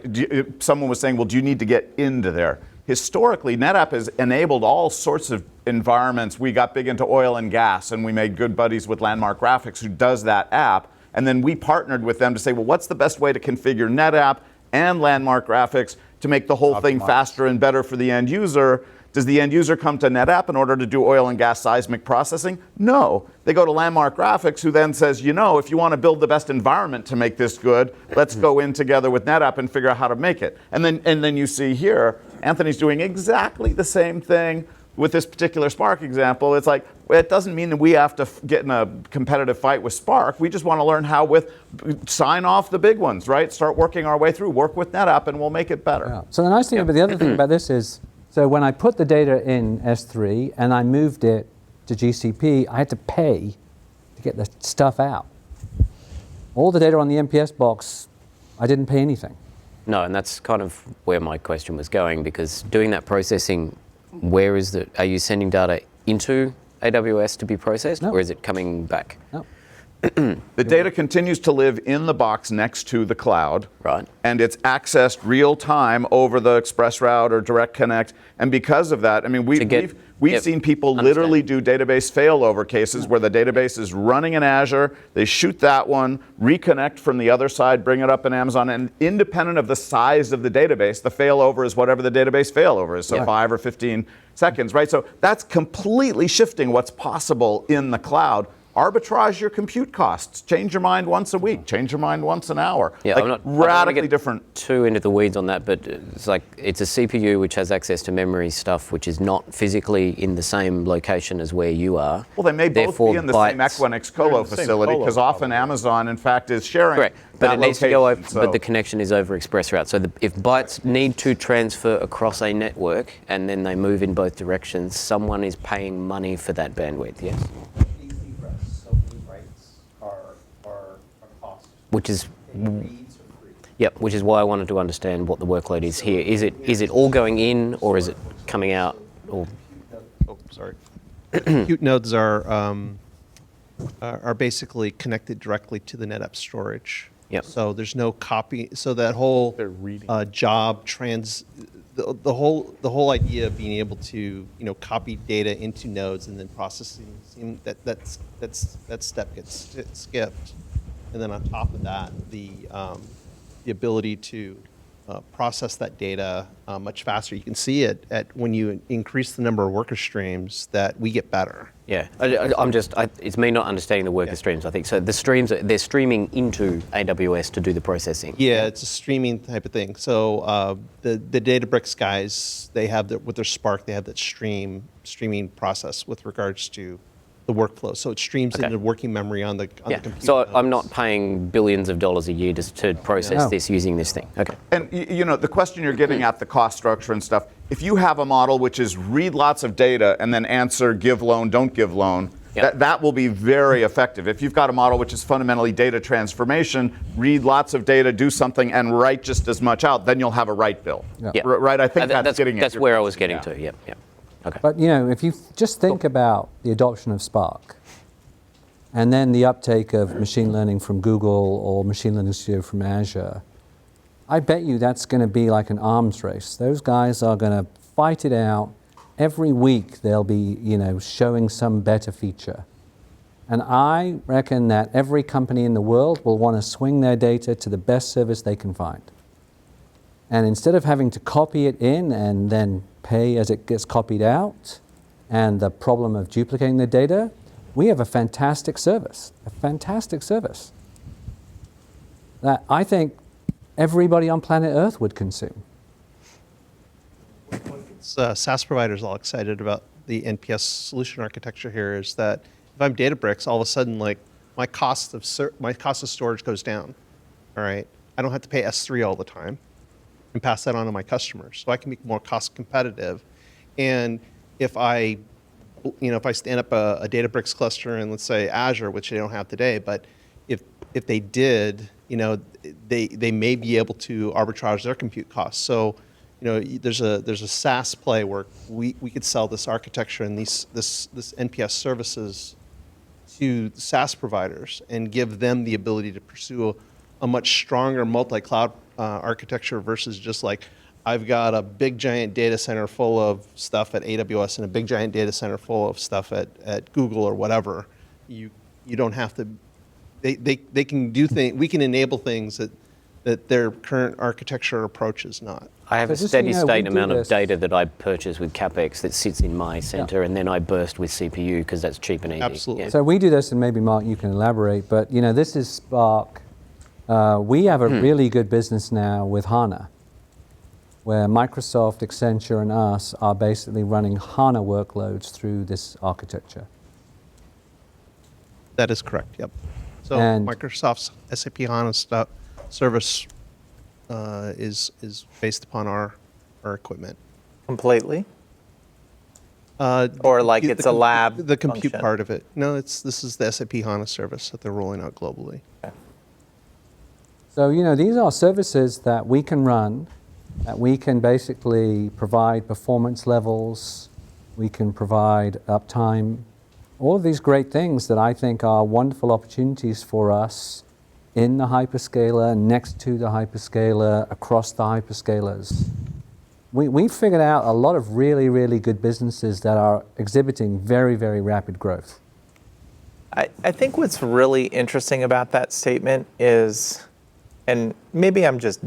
Someone was saying, well, do you need to get into there? Historically, NetApp has enabled all sorts of environments. We got big into oil and gas, and we made good buddies with Landmark Graphics, who does that app. And then we partnered with them to say, well, what's the best way to configure NetApp and Landmark Graphics to make the whole thing faster and better for the end user? Does the end user come to NetApp in order to do oil and gas seismic processing? No. They go to Landmark Graphics, who then says, you know, if you want to build the best environment to make this good, let's go in together with NetApp and figure out how to make it. And then you see here, Anthony's doing exactly the same thing with this particular Spark example. It's like, it doesn't mean that we have to get in a competitive fight with Spark. We just want to learn how sign off the big ones, right? Start working our way through, work with NetApp, and we'll make it better. Yeah. So the nice thing about the other thing about this is, so when I put the data in S3 and I moved it to GCP, I had to pay to get the stuff out. All the data on the NPS box, I didn't pay anything. No, and that's kind of where my question was going, because doing that processing, are you sending data into AWS to be processed, or is it coming back? No. The data continues to live in the box next to the cloud. Right. And it's accessed real time over the ExpressRoute or Direct Connect. And because of that, I mean, we've seen people literally do database failover cases where the database is running in Azure, they shoot that one, reconnect from the other side, bring it up in Amazon, and independent of the size of the database, the failover is whatever the database failover is, so 5 or 15 seconds, right? So that's completely shifting what's possible in the cloud. Arbitrage your compute costs. Change your mind once a week. Change your mind once an hour. Yeah, like I'm not radically different. Too into the weeds on that, but it's like it's a CPU which has access to memory stuff, which is not physically in the same location as where you are. Well, they may both be in the same Equinix colo facility, because often Amazon, in fact, is sharing. Correct, but it needs to go over. So. But the connection is over ExpressRoute. So if bytes need to transfer across a network and then they move in both directions, someone is paying money for that bandwidth. Yes. Which is which is why I wanted to understand what the workload is here. Is it all going in, or is it coming out? Or Compute nodes are basically connected directly to the NetApp storage. Yep. So there's no copy. So that whole job the whole idea of being able to copy data into nodes and then processing that step gets skipped. And then on top of that, the ability to process that data much faster. You can see it at when you increase the number of worker streams that we get better. Yeah, it's me not understanding the worker streams, I think. So the streams, they're streaming into AWS to do the processing. Yeah, it's a streaming type of thing. So the Databricks guys, they have with their Spark, they have that streaming process with regards to the workflow. So it streams into working memory on the computer. So I'm not paying billions of dollars a year just to process this using this thing. Okay. And the question you're getting at, the cost structure and stuff, if you have a model which is read lots of data and then answer give loan, don't give loan, that will be very effective. If you've got a model which is fundamentally data transformation, read lots of data, do something, and write just as much out, then you'll have a write bill. Yeah. Right? I think that's getting at That's your where I was question, getting to, yeah. Okay. But if you just think about the adoption of Spark, and then the uptake of machine learning from Google or machine learning studio from Azure, I bet you that's going to be like an arms race. Those guys are going to fight it out. Every week they'll be, showing some better feature. And I reckon that every company in the world will want to swing their data to the best service they can find. And instead of having to copy it in and then pay as it gets copied out, and the problem of duplicating the data, we have a fantastic service that I think everybody on planet Earth would consume. SaaS providers all excited about the NPS solution architecture here is that if I'm Databricks, all of a sudden, like my cost of storage goes down. All right, I don't have to pay S3 all the time and pass that on to my customers, so I can be more cost competitive. And if I stand up a Databricks cluster in, let's say, Azure, which they don't have today, but if they did, they may be able to arbitrage their compute costs. So, there's a SaaS play where we could sell this architecture and this NPS services to SaaS providers and give them the ability to pursue a much stronger multi-cloud architecture versus just like, I've got a big giant data center full of stuff at AWS and a big giant data center full of stuff at Google or whatever. You don't have to. They can do things. We can enable things that their current architecture approach is not. I have a steady state amount of data that I purchase with CapEx that sits in my center, and then I burst with CPU because that's cheap and easy. Absolutely. Yeah. So we do this, and maybe Mark, you can elaborate. But this is Spark. We have a really good business now with HANA, where Microsoft, Accenture, and us are basically running HANA workloads through this architecture. That is correct. Yep. So And- Microsoft's SAP HANA service is based upon our equipment. Completely? Or like it's a lab The compute function? part of it. No, this is the SAP HANA service that they're rolling out globally. So these are services that we can run, that we can basically provide performance levels, we can provide uptime, all of these great things that I think are wonderful opportunities for us in the hyperscaler, next to the hyperscaler, across the hyperscalers. We've figured out a lot of really, really good businesses that are exhibiting very, very rapid growth. I think what's really interesting about that statement is, and maybe I'm just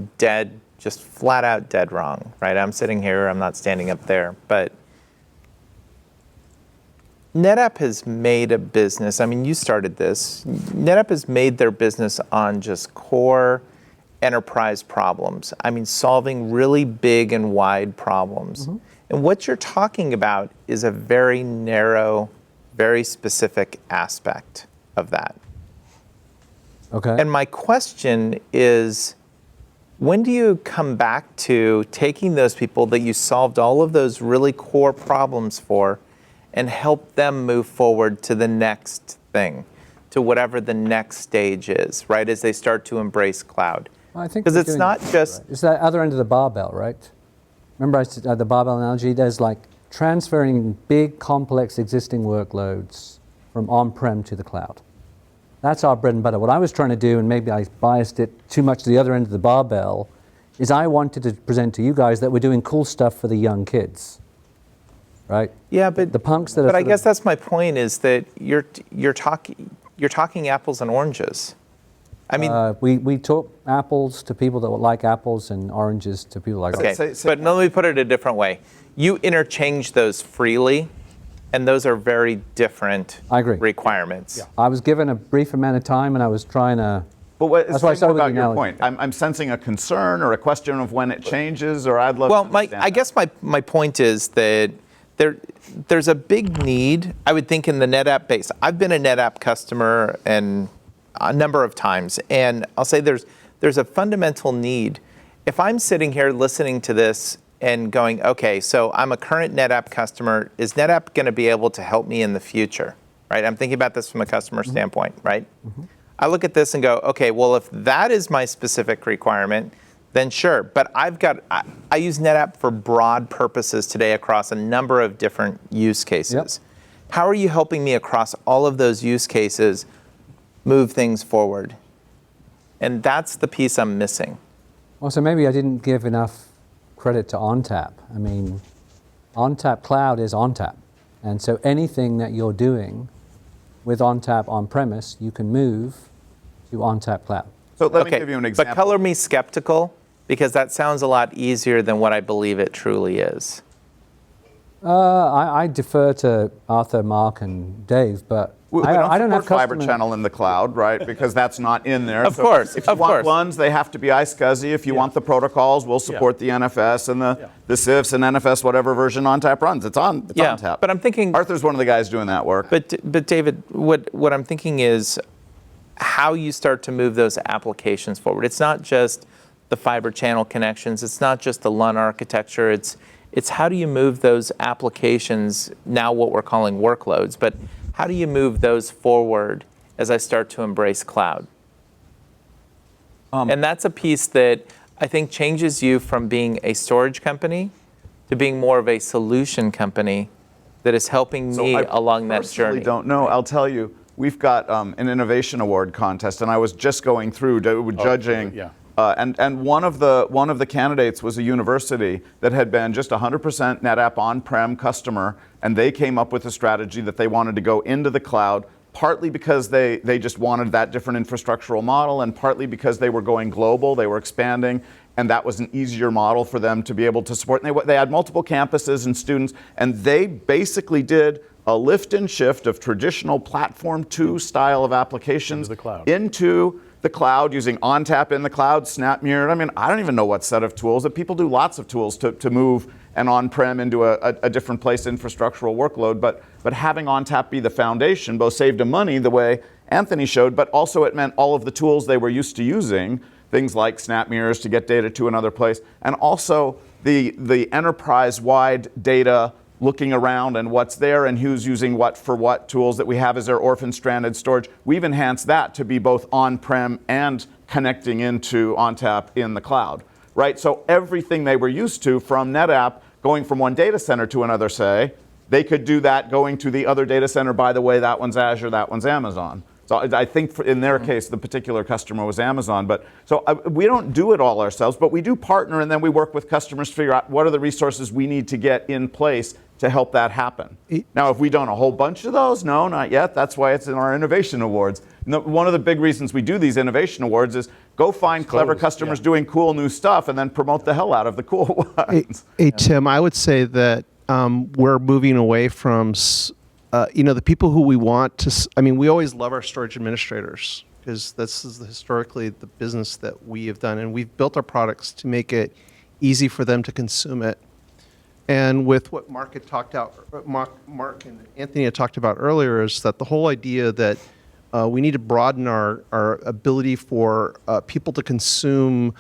flat out dead wrong, right? I'm sitting here, I'm not standing up there, but NetApp has made a business, you started this, NetApp has made their business on just core enterprise problems. Solving really big and wide problems. Mm-hmm. And what you're talking about is a very narrow, very specific aspect of that. Okay. And my question is, when do you come back to taking those people that you solved all of those really core problems for and help them move forward to the next thing, to whatever the next stage is, right, as they start to embrace cloud? I think because it's not just... Right. It's that other end of the barbell, right? Remember I said the barbell analogy? There's like transferring big, complex existing workloads from on-prem to the cloud. That's our bread and butter. What I was trying to do, and maybe I biased it too much to the other end of the barbell, is I wanted to present to you guys that we're doing cool stuff for the young kids, right? Yeah, but the punks that. But I guess that's my point: is that you're talking apples and oranges. I mean, we talk apples to people that like apples and oranges to people like okay, oranges. but let me put it a different way. You interchange those freely, and those are very different I agree. requirements. Yeah. I was given a brief amount of time, and I was trying to. But what, That's why I say started more with about the your analogy. point. I'm sensing a concern or a question of when it changes, or I'd love Well, to understand I that. guess my point is that there's a big need, I would think, in the NetApp base. I've been a NetApp customer and a number of times, and I'll say there's a fundamental need. If I'm sitting here listening to this and going, okay, so I'm a current NetApp customer, is NetApp going to be able to help me in the future, right? I'm thinking about this from a customer standpoint, right? I look at this and go, okay, well, if that is my specific requirement, then sure. But I use NetApp for broad purposes today across a number of different use cases. How are you helping me across all of those use cases move things forward? And that's the piece I'm missing. Well, so maybe I didn't give enough credit to ONTAP. I mean, ONTAP Cloud is ONTAP. And so anything that you're doing with ONTAP on-premise, you can move to ONTAP Cloud. So let me give you an example. But color me skeptical, because that sounds a lot easier than what I believe it truly is. I defer to Arthur, Mark, and Dave, but I don't have Fiber customer- Channel in the cloud, right? Because that's not in there. Of So course, If you of want course. ones, they have to be iSCSI. If you want the protocols, we'll support the NFS and the CIFS and NFS, whatever version ONTAP runs. It's on ONTAP. But I'm thinking, Arthur's one of the guys doing that work. But David, what I'm thinking is how you start to move those applications forward. It's not just the fiber channel connections. It's not just the LUN architecture. It's how do you move those applications, now what we're calling workloads, but how do you move those forward as I start to embrace cloud? And that's a piece that I think changes you from being a storage company to being more of a solution company that is helping me along that personally journey. Don't know. I'll tell you. We've got an innovation award contest, and I was just going through judging. And one of the candidates was a university that had been just 100% NetApp on-prem customer, and they came up with a strategy that they wanted to go into the cloud, partly because they just wanted that different infrastructural model, and partly because they were going global, they were expanding, and that was an easier model for them to be able to support. And they had multiple campuses and students, and they basically did a lift and shift of traditional Platform 2 style of applications into the cloud using ONTAP in the cloud, SnapMirror. I mean, I don't even know what set of tools. That people do lots of tools to move an on-prem into a different place infrastructural workload. But having ONTAP be the foundation both saved them money the way Anthony showed, but also it meant all of the tools they were used to using, things like SnapMirrors to get data to another place, and also the enterprise-wide data looking around and what's there and who's using what for what tools that we have as our orphan stranded storage. We've enhanced that to be both on-prem and connecting into ONTAP in the cloud, right? So everything they were used to from NetApp, going from one data center to another, say, they could do that going to the other data center. By the way, that one's Azure, that one's Amazon. So I think in their case, the particular customer was Amazon. But so we don't do it all ourselves, but we do partner, and then we work with customers to figure out what are the resources we need to get in place to help that happen. Now, have we done a whole bunch of those? No, not yet. That's why it's in our innovation awards. One of the big reasons we do these innovation awards is go find clever customers doing cool new stuff and then promote the hell out of the cool ones. Hey, Tim, I would say that we're moving away from, the people who we want to, we always love our storage administrators because this is historically the business that we have done, and we've built our products to make it easy for them to consume it. And with what Mark and Anthony had talked about earlier is that the whole idea that we need to broaden our ability for people to consume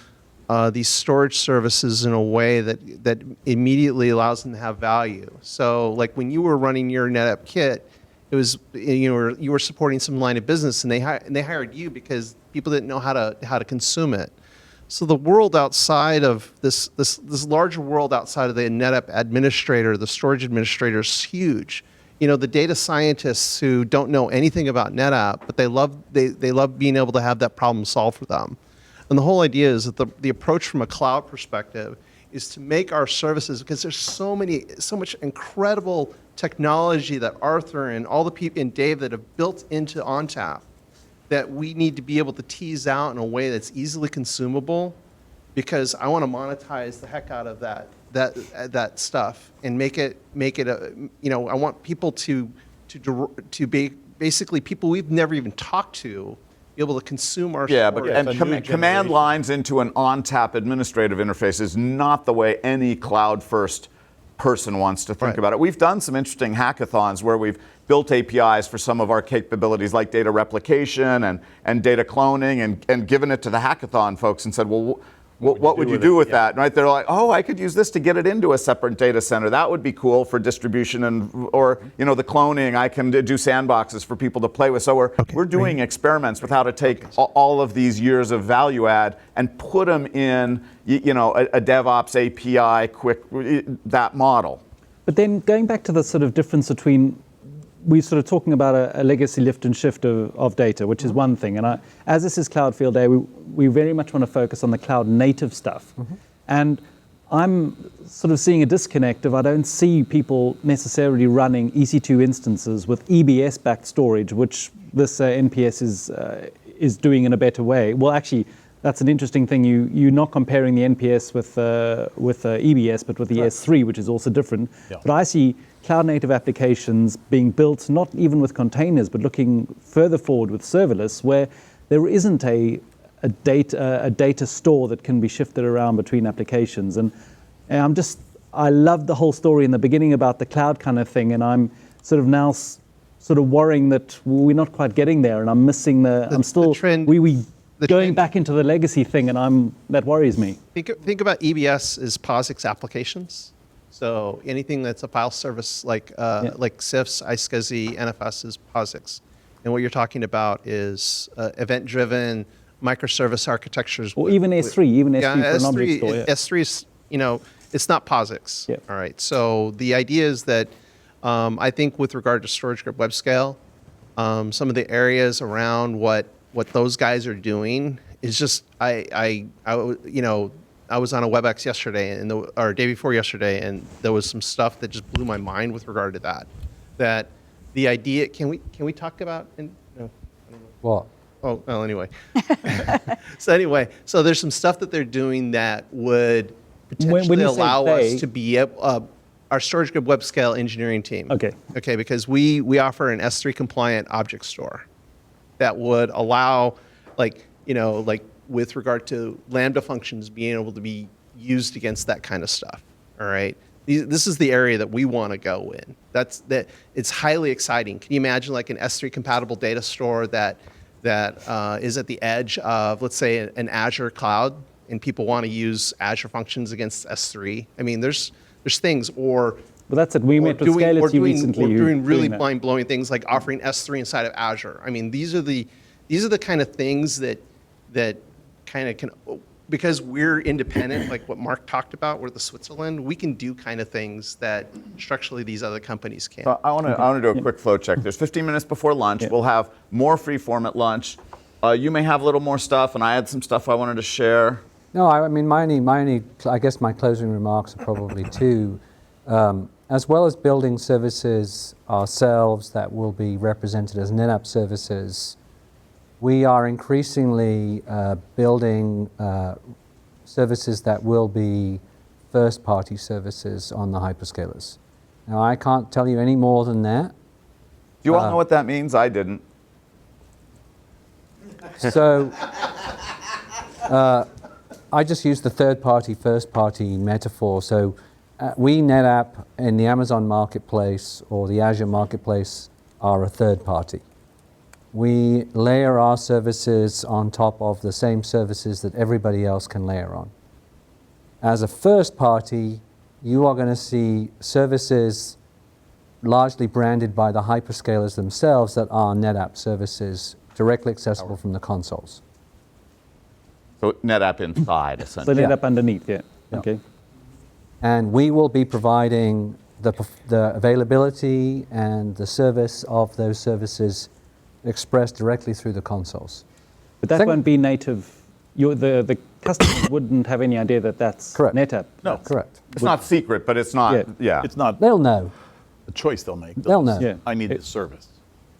these storage services in a way that immediately allows them to have value. So like when you were running your NetApp kit, it was you were supporting some line of business, and they hired you because people didn't know how to consume it. So the world outside of this larger world outside of the NetApp administrator, the storage administrator, is huge. The data scientists who don't know anything about NetApp, but they love being able to have that problem solved for them. And the whole idea is that the approach from a cloud perspective is to make our services, because there's so much incredible technology that Arthur and all the people and Dave that have built into ONTAP. that we need to be able to tease out in a way that's easily consumable, because I want to monetize the heck out of that stuff and make it a, I want people to be basically people we've never even talked to be able to consume our Yeah, storage. but a new command generation. lines into an ONTAP administrative interface is not the way any cloud-first person wants to think Right. about it. We've done some interesting hackathons where we've built APIs for some of our capabilities like data replication and data cloning and given it to the hackathon folks and said, well, what would you do with that? Right? They're like, oh, I could use this to get it into a separate data center. That would be cool for distribution or the cloning. I can do sandboxes for people to play with. So we're doing experiments with how to take all of these years of value add and put them in a DevOps API that model. But then going back to the sort of difference between, we're sort of talking about a legacy lift and shift of data, which is one thing. And as this is Cloud Field Day, we very much want to focus on the cloud native stuff. And I'm sort of seeing a disconnect if I don't see people necessarily running EC2 instances with EBS-backed storage, which this NPS is doing in a better way. Well, actually, that's an interesting thing. You're not comparing the NPS with EBS, but with the S3, which is also different. Yeah. But I see cloud-native applications being built, not even with containers, but looking further forward with serverless, where there isn't a data store that can be shifted around between applications. And I love the whole story in the beginning about the cloud kind of thing, and I'm sort of now sort of worrying that we're not quite getting there, and I'm missing I'm still trend- going back into the legacy thing, and that worries me. Think about EBS as POSIX applications. So anything that's a file service like CIFS, iSCSI, NFS is POSIX. And what you're talking about is event-driven microservice architectures. Or even S3, even S3 for an object store. Yeah. S3 is, it's not POSIX. Yeah. All right. So the idea is that I think with regard to storage group web scale, some of the areas around what those guys are doing is just I was on a WebEx yesterday or day before yesterday, and there was some stuff that just blew my mind with regard to that. That the idea, can we talk about? No, I don't know. What? Oh, well, anyway. So there's some stuff that they're doing that would potentially When you say allow they- us to be our storage group web scale engineering team. Okay. Because we offer an S3 compliant object store that would allow, with regard to Lambda functions being able to be used against that kind of stuff. All right. This is the area that we want to go in. It's highly exciting. Can you imagine like an S3 compatible data store that is at the edge of, let's say, an Azure cloud, and people want to use Azure functions against S3? I mean, there's things, or But that's it. We met with Scality recently. We're doing really that. mind-blowing things like offering S3 inside of Azure. I mean, these are the kind of things that kind of can, because we're independent, like what Mark talked about, we're the Switzerland, we can do kind of things that structurally these other companies can't. So I want to do a quick flow check. There's 15 minutes before lunch. Yeah. We'll have more free form at lunch. You may have a little more stuff, and I had some stuff I wanted to share. No, I mean, I guess my closing remarks are probably two. As well as building services ourselves that will be represented as NetApp services, we are increasingly building services that will be first-party services on the hyperscalers. Now, I can't tell you any more than that. Do you all know what that means? I didn't. So I just use the third-party, first-party metaphor. So we, NetApp, in the Amazon Marketplace or the Azure Marketplace are a third party. We layer our services on top of the same services that everybody else can layer on. As a first party, you are going to see services largely branded by the hyperscalers themselves that are NetApp services directly accessible from the consoles. So NetApp inside, So essentially. NetApp underneath, yeah. Yeah. Okay. And we will be providing the availability and the service of those services expressed directly through the consoles. But that won't be native. The customers wouldn't have any idea that that's Correct. NetApp. No, Correct. It's not secret, but it's not, Yeah. yeah. It's not They'll know. a choice they'll make. They'll know. Yeah. I need this service.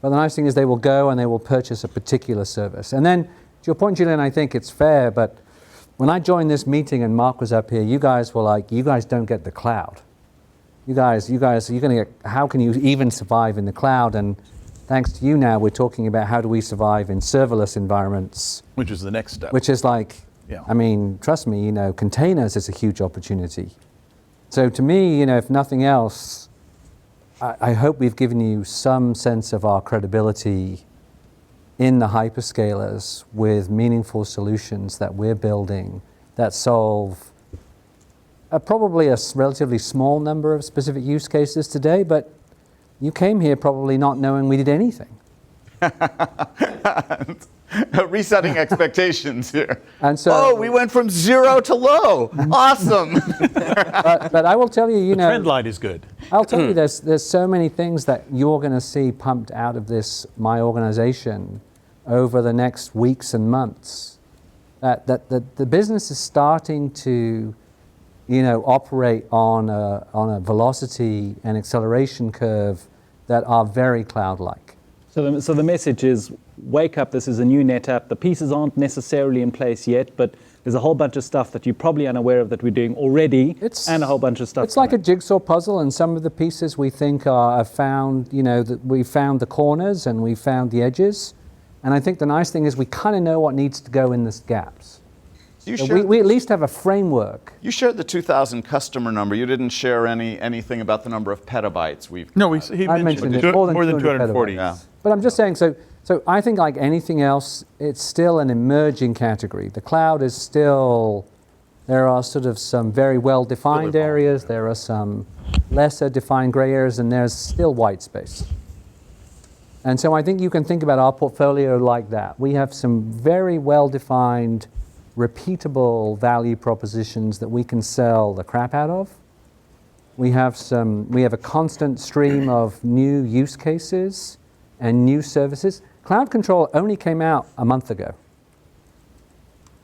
But the nice thing is they will go and they will purchase a particular service. And then, to your point, Julian, I think it's fair, but when I joined this meeting and Mark was up here, you guys were like, you guys don't get the cloud. You guys, you're going to get, how can you even survive in the cloud? And thanks to you now, we're talking about how do we survive in serverless environments. Which is the next step. Which is like, Yeah. I mean, trust me, containers is a huge opportunity. So to me, if nothing else, I hope we've given you some sense of our credibility in the hyperscalers with meaningful solutions that we're building that solve probably a relatively small number of specific use cases today, but you came here probably not knowing we did anything. Resetting expectations here. And so, we went from 0 to low. Awesome. but I will tell you, Trend line is good. I'll tell you, there's so many things that you're going to see pumped out of my organization over the next weeks and months. That the business is starting to, operate on a velocity and acceleration curve that are very cloud-like. So the message is, wake up, this is a new NetApp. The pieces aren't necessarily in place yet, but there's a whole bunch of stuff that you're probably unaware of that we're doing already, and a whole bunch of stuff. It's like a jigsaw puzzle, and some of the pieces we think are found, that we found the corners and we found the edges. And I think the nice thing is we kind of know what needs to go in the gaps. We at least have a framework. You shared the 2,000 customer number. You didn't share anything about the number of petabytes we've. No, he mentioned it. More than 240. Yeah. But I'm just saying, so I think like anything else, it's still an emerging category. The cloud is still, there are sort of some very well-defined areas, there are some lesser defined gray areas, and there's still white space. And so I think you can think about our portfolio like that. We have some very well-defined, repeatable value propositions that we can sell the crap out of. We have a constant stream of new use cases and new services. Cloud Control only came out a month ago.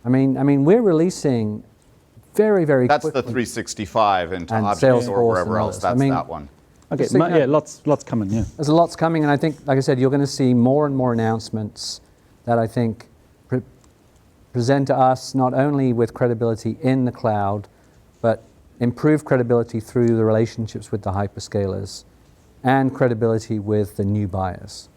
I mean, we're releasing very, very That's quickly. the 365 into And Objects or Salesforce wherever and else. others. That's that one. Okay, So, yeah, lots coming, yeah. There's lots coming, and I think, like I said, you're going to see more and more announcements that I think present to us not only with credibility in the cloud, but improve credibility through the relationships with the hyperscalers and credibility with the new buyers.